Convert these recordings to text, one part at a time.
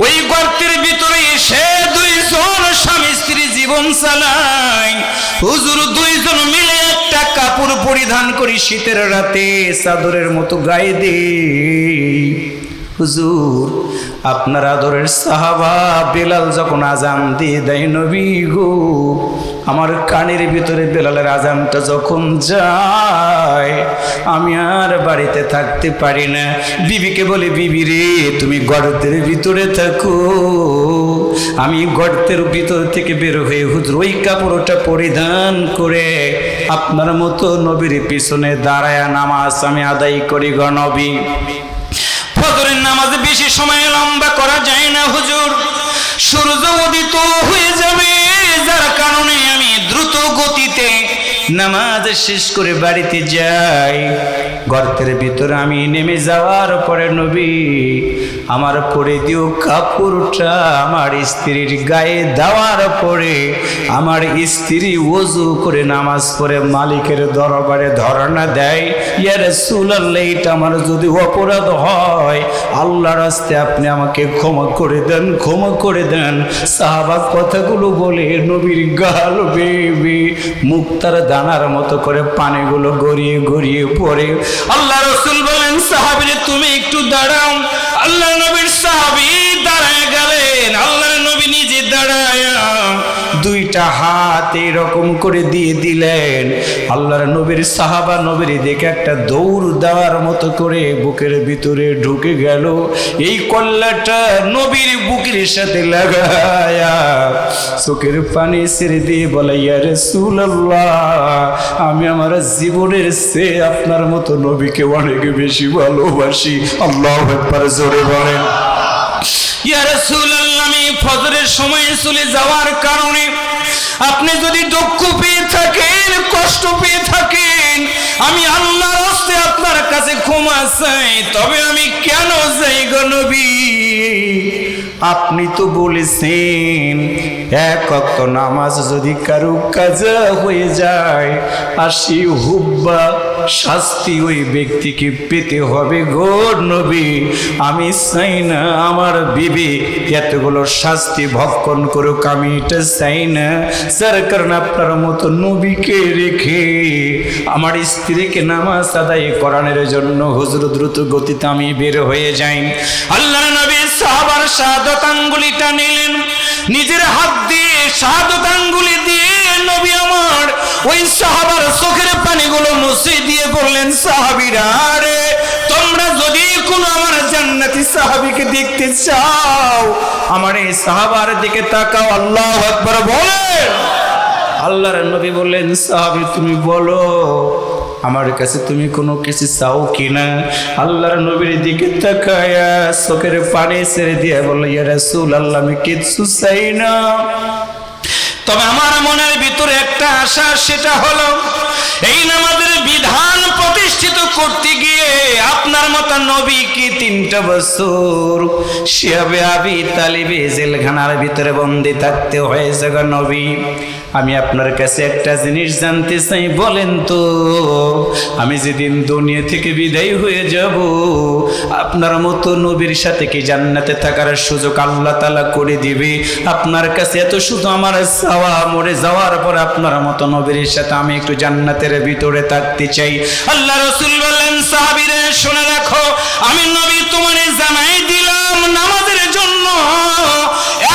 ওই গর্তের ভিতরে সে দুইজন স্বামী স্ত্রী জীবন চালায়। হুজুর দুইজন মিলে একটা কাপড় পরিধান করি, শীতের রাতে চাদরের মতো গায়ে দেই। হুজুর আপনার আদরের সাহাবা বেলাল যখন আজান দিয়ে দেয়, নবী গো আমার কানের ভিতরে বেলালের আজানটা যখন যায় আমি আর বাড়িতে থাকতে পারি না। বিবিকে বলে, বিবি রে তুমি গর্তের ভিতরে থাকো, আমি গর্তের ভিতর থেকে বের হয়ে হুজুর ওই কাপড়টা পরিধান করে আপনার মতো নবীর পিছনে দাঁড়ায়া নামাজ আমি আদায় করি। গো নবী, ফজরের নামাজে বেশি সময় লম্বা করা যায় না হুজুর, সূর্য উদিত হয়ে যাবে, যার কারণে আমি দ্রুত গতিতে নামাজ শেষ করে বাড়িতে যাই। গর্তের ভিতরে আমি নেমে যাওয়ার পরে নবী আমার পরে দিও কাপড়টা আমার স্ত্রীর গায়ে দেওয়ার পরে আমার স্ত্রী ওযু করে নামাজ পড়ে মালিকের দরবারে ধরনা দেয়, ইয়া রাসূলুল্লাহ এটা আমার যদি অপরাধ হয় আল্লাহর রাস্তে আপনি আমাকে ক্ষমা করে দেন, ক্ষমা করে দেন। সাহাবা কথাগুলো বলে নবীর গাল বেয়ে মুক্তার দানার মতো করে পানিগুলো গড়িয়ে গড়িয়ে পড়ে। আল্লাহ রাসূল বলেন, সাহাবীরে তুমি একটু দাঁড়াও। আল্লাহ নবীর সাহাবী দাঁড়ায় গেলেন। আল্লাহর নবী নিজে দাঁড়ায় দুইটা হাত এরকম করে দিয়ে দিলেন। আল্লাহর নবীর সাহাবা নবীর দেখে একটা দৌড় দেওয়ার মতো করে বুকের ভিতরে ঢুকে গেল। এই কল্লাটা নবীর বুকের সাথে লাগায়া চোখের পানি ছেড়ে দিয়ে বলে, ইয়া রাসূলুল্লাহ আমি আমার জীবনের চেয়ে আপনার মতো নবীকে অনেক বেশি ভালোবাসি। আল্লাহু আকবার, জোরে বলেন। ইয়া রাসূলুল্লাহ আমি ফজরের সময় চলে যাওয়ার কারণে আপনি যদি দুঃখ পেয়ে থাকেন, কষ্ট পেয়ে থাকেন, আমি আল্লাহর রাস্তে আপনার কাছে ক্ষমা চাই। তবে আমি কেন যাই গো নবী? আপনি তো বলেছেন এক ওয়াক্ত নামাজ যদি কারো কাজা হয়ে যায় 80 হুব্বা শাস্তি ওই ব্যক্তিকে পেতে হবে গো নবী। আমি চাই না আমার বিবি এতগুলো শাস্তি ভক্ষণ করুক, আমি এটা চাই না। যার কারণে আপনার মতো নবীকে রেখে আমার স্ত্রীকে নামাজ আদায় করানোর জন্য হুজুর দ্রুত গতিতে আমি বের হয়ে যাই। আল্লাহর নবী সাহাবার শাহাদাত আঙ্গুলিটা নিলেন, নিজের হাত দিয়ে শাহাদাত আঙ্গুলি দিয়ে নবী আমার ওই সাহাবার চোখের পানিগুলো মুছে দিয়ে বললেন, সাহাবীরা রে তোমরা যদি কোনো আমার জান্নাতি সাহাবীকে দেখতে চাও আমার এই সাহাবার দিকে তাকাও। আল্লাহু আকবার বলেন। আল্লাহর নবী বললেন, সাহাবী তুমি বলো আমার কাছে তুমি কোনো কিছু চাও কিনা? আল্লাহর নবীর দিকে তাকায়া চোখের পানি ছেড়ে দিয়ে বলল, ইয়া রাসূলুল্লাহ আমি কিছু চাই না, তবে আমার মনের ভিতরে একটা আশা, সেটা হলো এই নামাজের বিধান প্রতিষ্ঠিত করতে গিয়ে আপনার মতো নবীকে 3টা বছর শিয়াবে আবি তালিবে জেলখানার ভিতরে বন্দী থাকতে হয়েছে গো নবী। আমি আপনার কাছে একটা জিনিস জানতে চাই, বলেন তো আমি যেদিন দুনিয়া থেকে বিদায় হয়ে যাব আপনার মতো নবীর সাথে কি জান্নাতে থাকার সুযোগ আল্লাহ তাআলা করে দিবে? আপনার কাছে এত শুধু আমার চাওয়া, মরে যাওয়ার পর আপনার মতো নবীর সাথে আমি একটু জান্নাতের ভিতরে থাকতে চাই। আল্লাহ রাসূল বললেন, সাহাবীরা শুনে রাখো আমি নবী তোমারে জানাই দিলাম নামাজের জন্য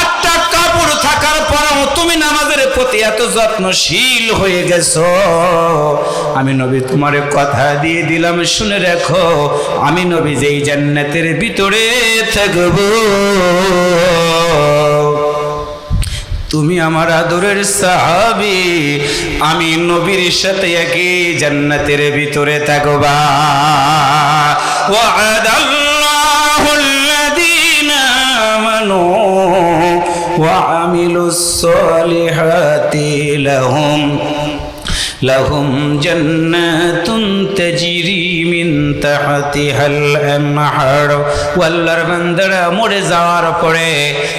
একটা কাপড় থাকার পরও তুমি নামাজের প্রতি এত যত্নশীল হয়ে গেছো। আমি নবী তোমারে কথা দিয়ে দিলাম, শুনে রাখো আমি নবী যেই জান্নাতের ভিতরে থাকব তুমি আমার আদরের সাহাবী, আমি নবীর সাথে একই জান্নাতের ভিতরে থাকবা। ওয়া'আদাল্লাহুল্লাযীনা আমানু ওয়া আমিলুস সালিহাতি লাহুম জান্নাতুন তাজরি মিন তাহতিহাল আনহার। আল্লাহর বান্দারা মরে যাওয়ার পরে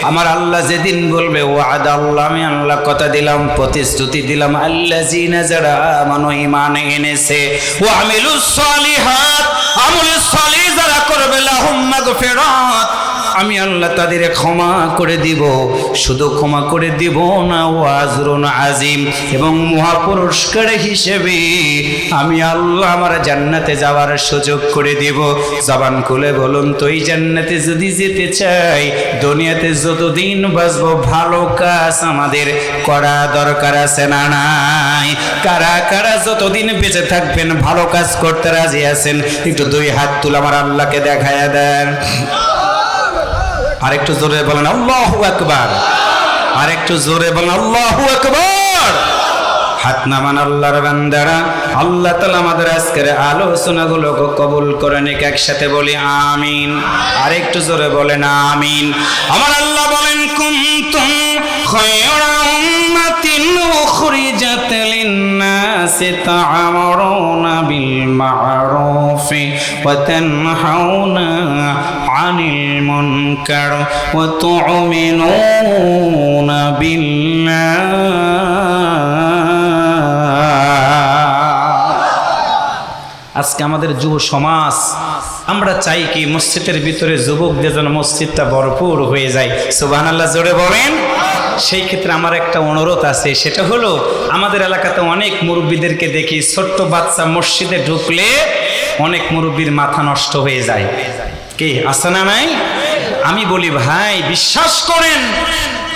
আমার আল্লাহ যেদিন বলবে ওয়াদা আল্লাহ, আমি আল্লাহ কথা দিলাম, প্রতিশ্রুতি দিলাম, আল্লাযীনা যারা আমানু ঈমান এনেছে ওয়া আমিলুস সালিহাত আমল সালিহ যারা করবে লাহুম মাগফিরাত আমি আল্লাহ তাদের ক্ষমা করে দিব। শুধু ক্ষমা করে দিব না, ও আজরুন আজিম, এবং মহাপুরস্কার হিসেবে আমি আল্লাহ আমার জান্নাতে যাওয়ার সুযোগ করে দিব। জবান খুলে বলুন তো, এই জান্নাতে যদি যেতে চাই, দুনিয়াতে যতদিন বাঁচবো ভালো কাজ আমাদের করা দরকার আছে না নাই? কারা কারা যতদিন বেঁচে থাকবেন ভালো কাজ করতে রাজি আছেন? একটু দুই হাত তুলে আমার আল্লাহকে দেখায়া দেন। আরেকটু জোরে বলেন আল্লাহু আকবার। আরেকটু জোরে বলেন আল্লাহু আকবার। হাত নামান আল্লাহর বান্দারা। আল্লাহ তাআলা আমাদের আজকের আলোচনাগুলোকে কবুল করে নিক। একসাথে বলি আমিন। আরেকটু জোরে বলেন আমিন। আমার আল্লাহ বলেন, কুনতুম খায়রা উম্মাতিন উখরিজাত লিন-নাসি তা'মুরুনা বিল মা'রুফি ওয়া তানহাউনা আনিল মুনকার ওয়া তু'মিনুনা বিল্লাহ। আজকে আমাদের যুব সমাজ, আমরা চাই কি মসজিদের ভিতরে যুবকদের যেন মসজিদটা ভরপুর হয়ে যায়। সুবহানাল্লাহ জোরে বলেন। সেই ক্ষেত্রে আমার একটা অনুরোধ আছে, সেটা হলো আমাদের এলাকাতে অনেক মুরব্বীদেরকে দেখি, ছোট্ট বাচ্চা মসজিদে ঢুকলে অনেক মুরব্বীর মাথা নষ্ট হয়ে যায়। কি আছে না নাই? আমি বলি ভাই, বিশ্বাস করেন